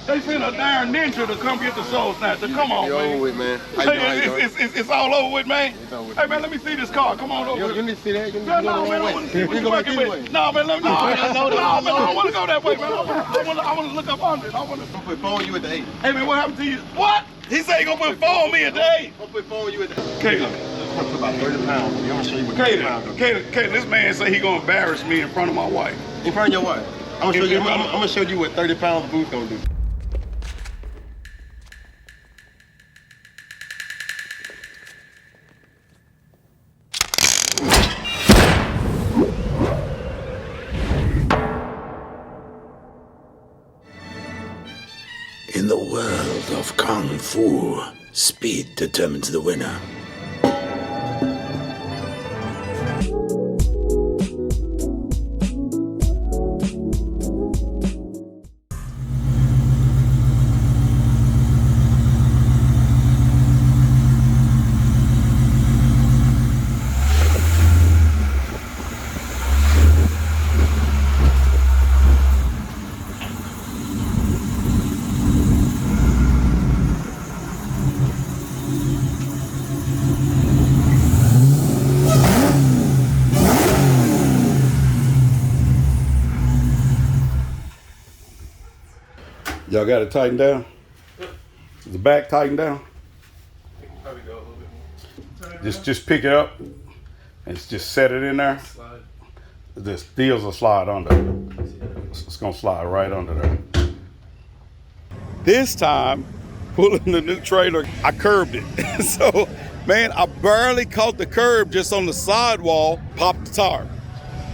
They sent a darn ninja to come get the Soul Snatcher. Come on, man. It's over with, man. How you doing? It's all over with, man. It's over with. Hey, man, let me see this car. Come on over. You need to see that? No, man, I want to see what you're working with. No, man, man, I don't want to go that way, man. I want to look up under it. I want to put 4 on you at the 8. Hey, man, what happened to you? What? He said he gonna put 4 on me at the 8. I'll put 4 on you at the 8. Caleb. Put about 30 pounds. I'm gonna show you what Caleb, this man say he gonna embarrass me in front of my wife. In front of your wife? I'm gonna show you what 30 pounds boost gonna do. In the world of Kung Fu, speed determines the winner. Y'all got it tightened down? Is the back tightened down? Just pick it up and just set it in there. The steels will slide under. It's gonna slide right under there. This time, pulling the new trailer, I curbed it. So, man, I barely caught the curb just on the sidewall, popped the tire.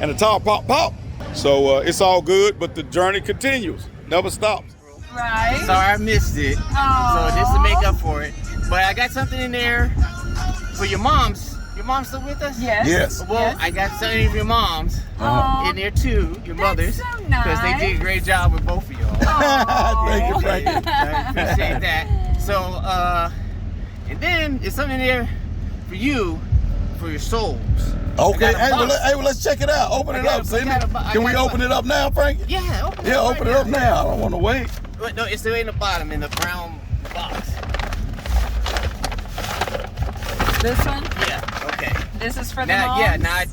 And the tire pop. So it's all good, but the journey continues, never stops. Right. Sorry I missed it. Aww. So this to make up for it. But I got something in there for your moms. Your mom's still with us? Yes. Yes. Well, yes. I got something for your moms in there too, your mothers. So nice. Because they did a great job with both of y'all. Thank you, Frankie. I appreciate that. So, and then there's something in there for you, for your souls. Okay, hey, well, let's check it out. Open it up, see? Can we open it up now, Frankie? Yeah, Open it up now. I don't want to wait. But no, it's still in the bottom, in the brown box. This one? Yeah, okay. This is for the Now, moms? yeah, now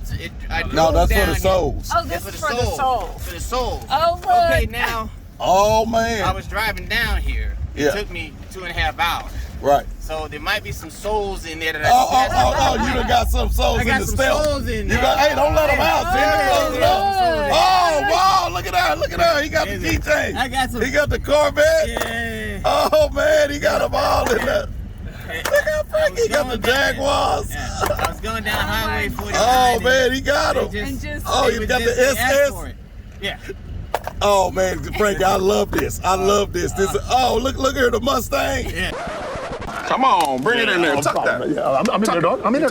I No, that's for down the here. souls. Oh, this is for the souls. For the souls. Oh, look. Okay, now, Oh, man. I was driving down here. It took me 2.5 hours. Right. So there might be some souls in there that You done got some souls in the stealth. Souls in there. Hey, don't let them out. See? Oh, Oh, wow, look at her. He got the keychain. I got some. He got the Corvette. Yeah. Oh, man, he got them all in there. Look how Frankie, he got the Jaguars. I was going down Highway 49. Oh, man, he got them. Oh, you got the SS? Yeah. Oh, man, Frankie, I love this. This is, look here, the Mustang. Yeah. Come on, bring it in there. Tuck that. Yeah, I'm in there, dog. I'm in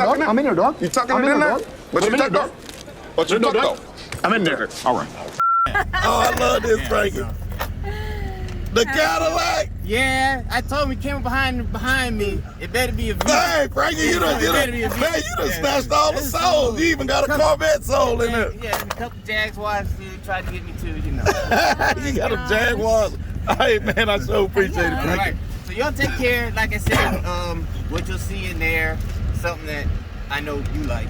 there, dog. You tucking it in there? What's your tuck, dog? What's your tuck, dog? I'm in there. All right. Oh, I love this, Frankie. The Cadillac. Yeah, I told him he came behind me. It better be a V. Hey, Frankie, you done snatched all the souls. You even got a Corvette soul in there. Yeah, and a couple Jaguars tried to get me too, you know. You got them Jaguars. Hey, man, I so appreciate it, All Frankie. right. So y'all take care. Like I said, what you'll see in there, something that I know you like.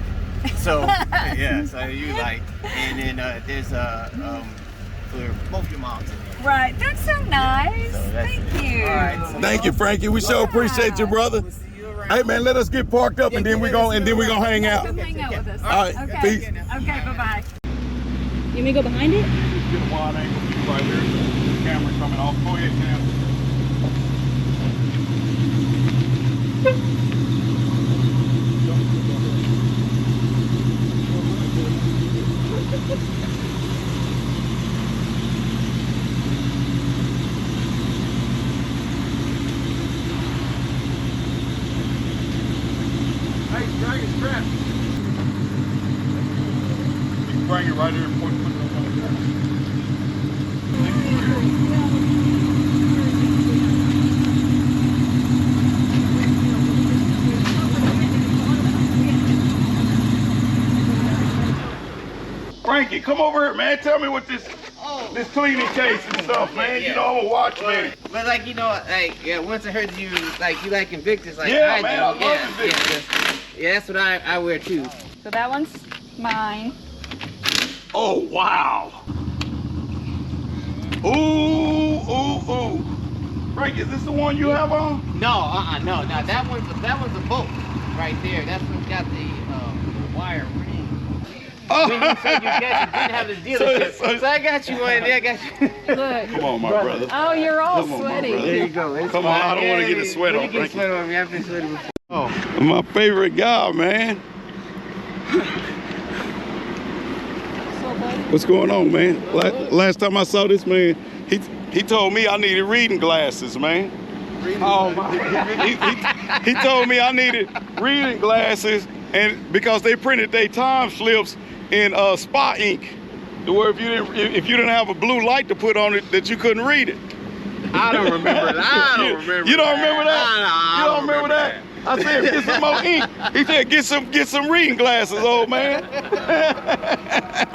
So yeah, so you like. And then there's for both your moms in there. Right, that's so nice. So that's Thank it. you. All right, so Thank you, Frankie. We so appreciate you, brother. we'll see you around. Hey, man, let us get parked up and then we're gonna hang out. Come hang out with us. All right, Okay. peace. Okay, bye-bye. You want me to go behind it? Get a wide angle view right there. The camera coming off. Go ahead, Cam. Hey, drag it, strap. You can bring it right here and put it up on there. Frankie, come over here, man. Tell me what this. Oh, this cleaning case and stuff, man. Yeah. You know, I'm a watchman. But like, you know, like, yeah, once I heard you like Invictus, like Yeah, I man, do. I love Yeah, Invictus. yeah, that's what I wear too. So that one's mine. Oh, wow. Ooh. Frank, is this the one you have on? No, no. That one's a bolt right there. That's what's got the wire ring. Oh. When you said you didn't have the dealership, so I got you one. I got you. Look. Come on, my brother. Oh, you're all Come on, my sweaty. brother. There you go. It's Come on, fine. I don't want to get a sweat on, You get a Frankie. sweat on me. I've been sweating before. Oh. My favorite guy, man. What's going on, man? Last time I saw this man, he told me I needed reading glasses, man. Oh my! He told me I needed reading glasses, and because they printed their time slips in spa ink, to where if you didn't have a blue light to put on it, that you couldn't read it. I don't remember that. You don't remember that? I You don't remember that? I said, get some more ink. He said, get some reading glasses, old man.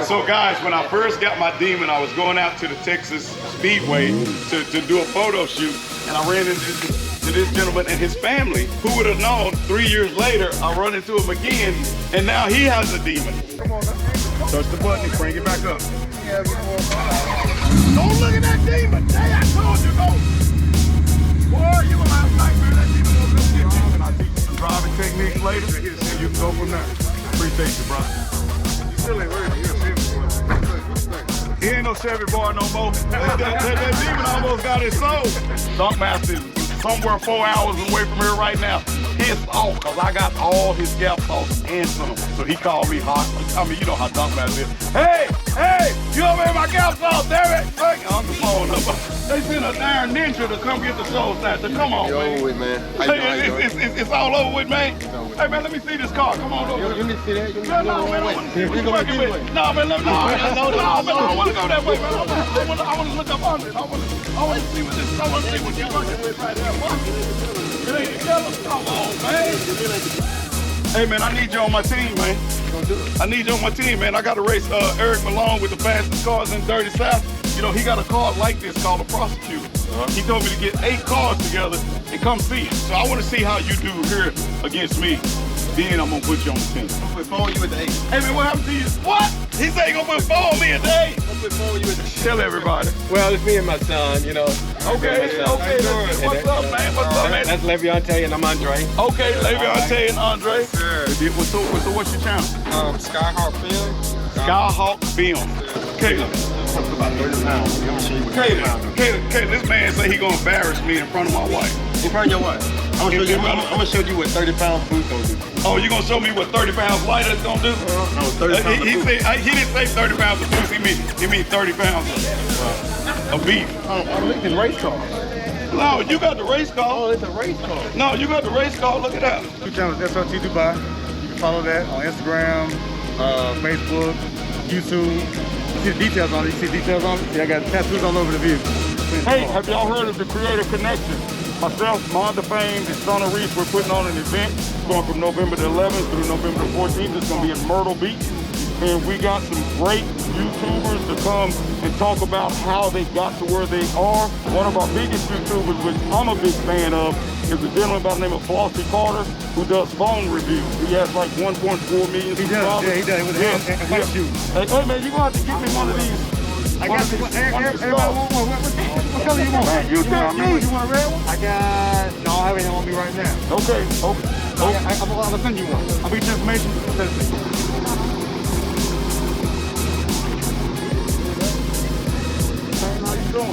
So guys, when I first got my Demon, I was going out to the Texas Speedway to do a photo shoot, and I ran into this gentleman and his family. Who would have known 3 years later, I run into him again, and now he has a Demon. Come on, touch the button and crank it back up. Don't look at that Demon. Hey, I told you, go. Boy, you gonna have a nightmare. That Demon gonna come get you. And I'll teach you some driving techniques later, and you can go from there. Appreciate you, brother. You still ain't worried. You're a Chevy boy. He ain't no Chevy boy no more. that Demon almost got his soul. Dunkmaster is somewhere 4 hours away from here right now. Pissed off because I got all his gap sauce and some. So he called me hot. I mean, you know how Dunkmaster is. Hey, you over here my gap sauce, damn it. On the phone up. They sent a darn ninja to come get the Soul Snatcher. Come on, You're man. over with, man. How you doing? It's all over with, man. Hey, man, let me see this car. Come on over. You need to see that? No, man, I want to see what you're working with. No, man, I want to go that way, man. I want to look up under it. I want to see what you're working with right there. It ain't together. Come on, man. Hey, man, I need you on my team, man. I need you on my team, man. I got to race Eric Malone with the fastest cars in Dirty South. You know, he got a car like this called a Prosecutor. He told me to get 8 cars together and come see it. So I want to see how you do here against me. Then I'm going to put you on the team. I'm gonna put 4 on you at the 8. Hey, man, what happened to you? What? He said he going to put 4 on me at the 8. I'm gonna put 4 on you at the 8. Tell everybody. Well, it's me and my son, you know. Okay. What's up, man? What's up, man? That's Le'Veonte and I'm Andre. Okay, Le'Veonte and Andre. Sir. So what's your channel? Skyhawk Film. Skyhawk Film. Caleb. About 30 pounds. I'm gonna show you what 30 pounds. Caleb, this man say he gonna embarrass me in front of my wife. In front of your wife. I'm gonna show you what 30 pounds food gonna do. Oh, you gonna show me what 30 pounds lighter is gonna do? No, 30 pounds He of food. said he didn't say 30 pounds of food. He mean 30 pounds of beef. I'm looking race car. No, you got the race car. Oh, it's a race car. No, you got the race car. Look at that. Two channels, SLT Dubai. You can follow that on Instagram, Facebook, YouTube. You see the details on it. You see details on it. See, I got tattoos all over the vehicle. Hey, have y'all heard of the Creative Connection? Myself, Monda Fame, and Son of Reese, we're putting on an event going from November the 11th through November the 14th. It's going to be in Myrtle Beach. And we got some great YouTubers to come and talk about how they got to where they are. One of our biggest YouTubers, which I'm a big fan of, is a gentleman by the name of Flossie Carter, who does phone reviews. He has like 1.4 million subscribers. He does. With a white shoe. Hey, man, you're going to have to get me one of these. I got you. What color you want? Man, you tell me. You want a red one? I got. No, I have anything on me right now. Okay. I'm gonna send you one. I'll get you information. How you doing?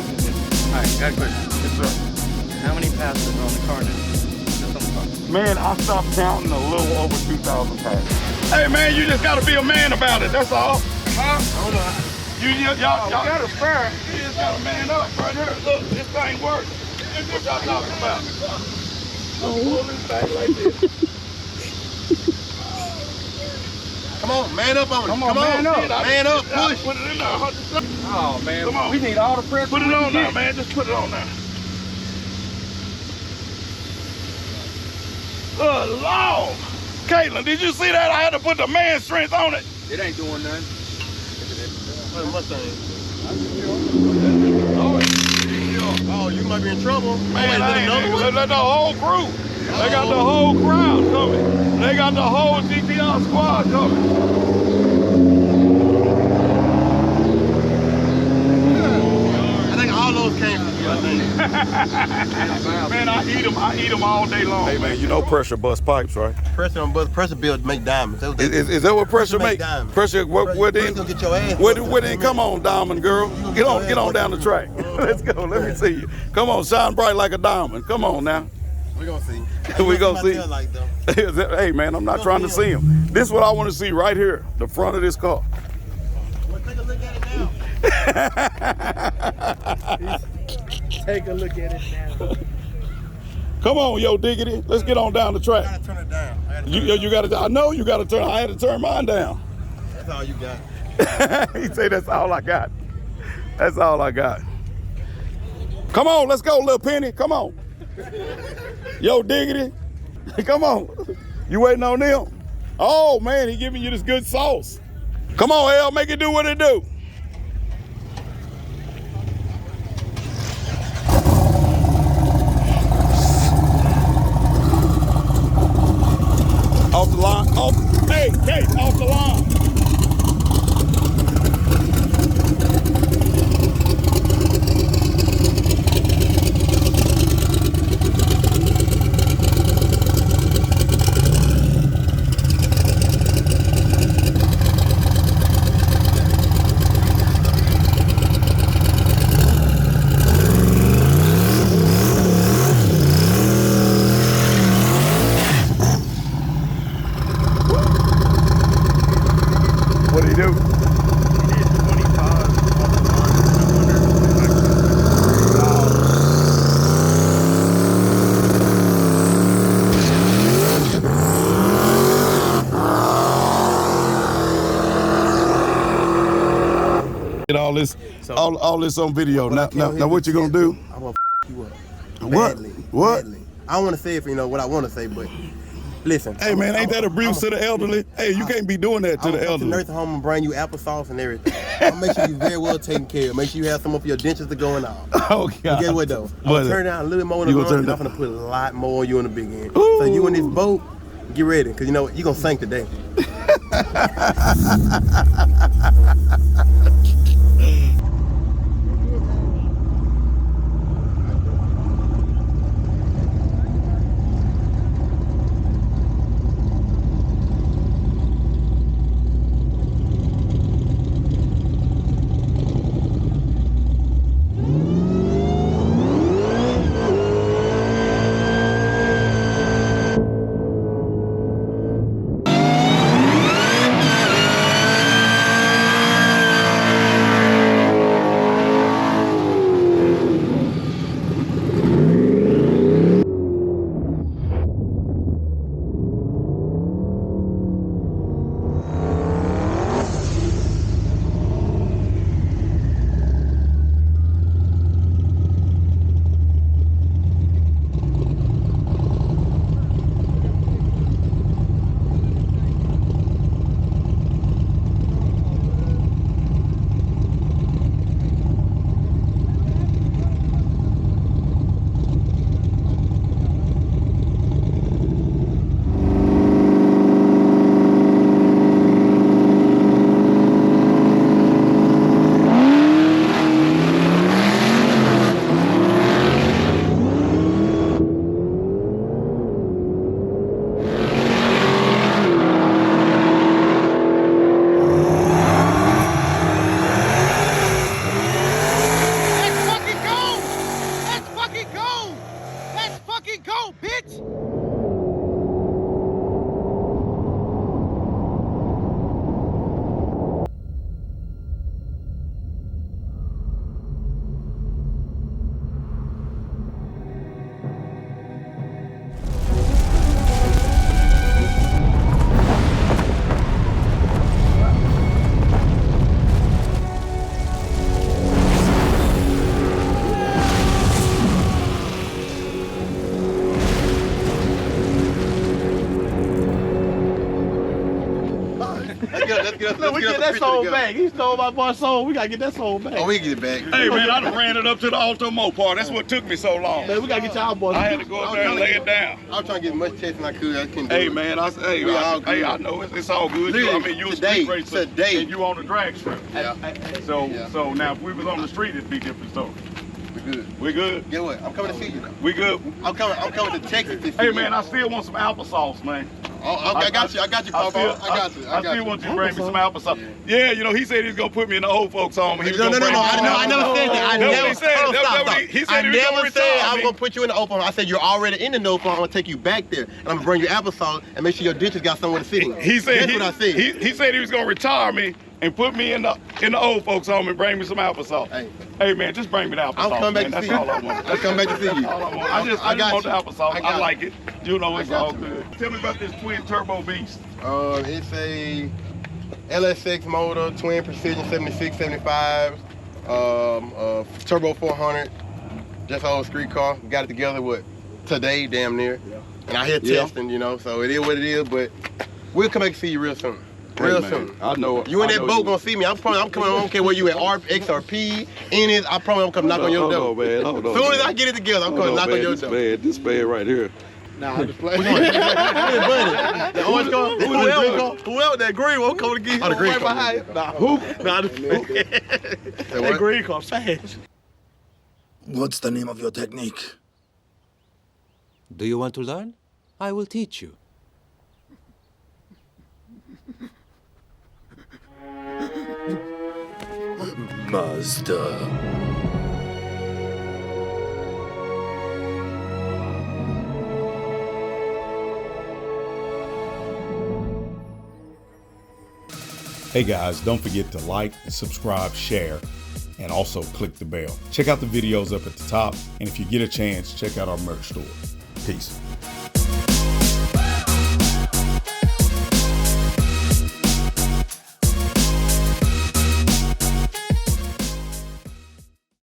All right, got a question. Yes, sir. How many passes are on the car now? Just on the car. Man, I stopped counting a little over 2,000 passes. Hey, man, you just got to be a man about it. That's all. Huh? Hold on. Y'all got a spare. You just got to man up right here. Look, this thing works. What y'all talking about? Pull this thing like this. Come on, man up on it. Come on, man up. Man up, push. Put it in there. Oh, man. Come on. We need all the pressure. Put it on now, man. Just put it on now. Good Lord. Caitlin, did you see that? I had to put the man strength on it. It ain't doing nothing. Mustang. Oh, you might be in trouble. Man, they got the whole crew. They got the whole crowd coming. They got the whole GTR squad coming. I think all those came from you, I think. Man, I eat them all day long. Hey man, you know pressure bust pipes, right? Pressure builds make diamonds. Is that what pressure make? Diamonds. Pressure, where then? Gonna get your ass Where then? Come on, diamond girl. Get on down the track. Let's go. Let me see you. Come on, shine bright like a diamond. Come on now. We gonna see. We gonna see. Like, Hey man, I'm not trying to see him. This is what I want to see right here, the front of this car. Well, take a look at it now. Take a look at it now. Come on, yo, diggity. Let's get on down the track. I gotta turn it down. You gotta. I know you gotta turn. I had to turn mine down. That's all you got. He said that's all I got. That's all I got. Come on, let's go, little penny. Come on. Yo, diggity. Come on. You waiting on them? Oh man, he giving you this good sauce. Come on, L, make it do what it do. Off the line. Hey, off the line. What do you do? He did 25 off the Get all this, all this on video. Now what you gonna do? I'm gonna you up. What? Badly, What? badly. I don't want to say it for what I want to say, but listen. Hey man, ain't that abuse to the elderly? Hey, you can't be doing that to the I'm elderly. nursing home and bring you applesauce and everything. I'll make sure you're very well taken care of. Make sure you have some of your dentures to going on. Oh God. But guess what though? I'm What? gonna turn down a little bit more in the You front, gonna and turn I'm gonna put a lot more on you on the big end. Ooh. So you in this boat, get ready, cause you know what? You're gonna sink today. Look, we get that soul back. He stole my boy's soul. We gotta get that soul back. Oh, we get it back. Hey man, I done ran it up to the Alto Mopar. That's what took me so long. Man, we gotta get y'all boys. I had to go up there and lay it down. I was trying to get as much testing I could. I couldn't do Hey it. man, I know it's all good. I mean, you a street racer and you on the drag strip. Yeah. So now if we was on the street, it'd be a different story. We good. We good. Get what? I'm coming to see you. We good. I'm coming to Texas to see Hey you. man, I still want some applesauce, man. Oh, I got you, Papa. I got you. I still want you to bring me some applesauce. Yeah, you know, he said he was gonna put me in the old folks home. No. I never said that. I never said he said he was gonna retire I was me. gonna put you in the open. I said you're already in the no farm. I'm gonna take you back there, and I'm gonna bring you applesauce and make sure your ditches got somewhere to sit in. He said That's what I said. He said he was gonna retire me and put me in the old folks home and bring me some applesauce. Hey man, just bring me the applesauce. I'm coming back to see you. That's all I want. I'm coming back to see you. I just want the applesauce. I like it. You know, it's all you. good. Tell me about this Twin Turbo Beast. It's a LSX motor, twin precision 76, 75, turbo 400, just an old street car. Got it together today, damn near. Yeah. And I here testing, you know, so it is what it is. But we'll come back and see you real soon. Real soon. I know. You in that boat gonna see me. I'm coming. I don't care where you at, XRP, in it. I promise I'm coming knock on your door. Hold on, as soon as I get it together, I'm coming knock on your door. This bad right here. Nah, I'm just playing. The orange car? Whoever that green one coming to get the green right car. behind you. Nah, who? Nah, that green car fast. What's the name of your technique? Do you want to learn? I will teach you. Master. Hey guys, don't forget to like, subscribe, share, and also click the bell. Check out the videos up at the top, and if you get a chance, check out our merch store. Peace.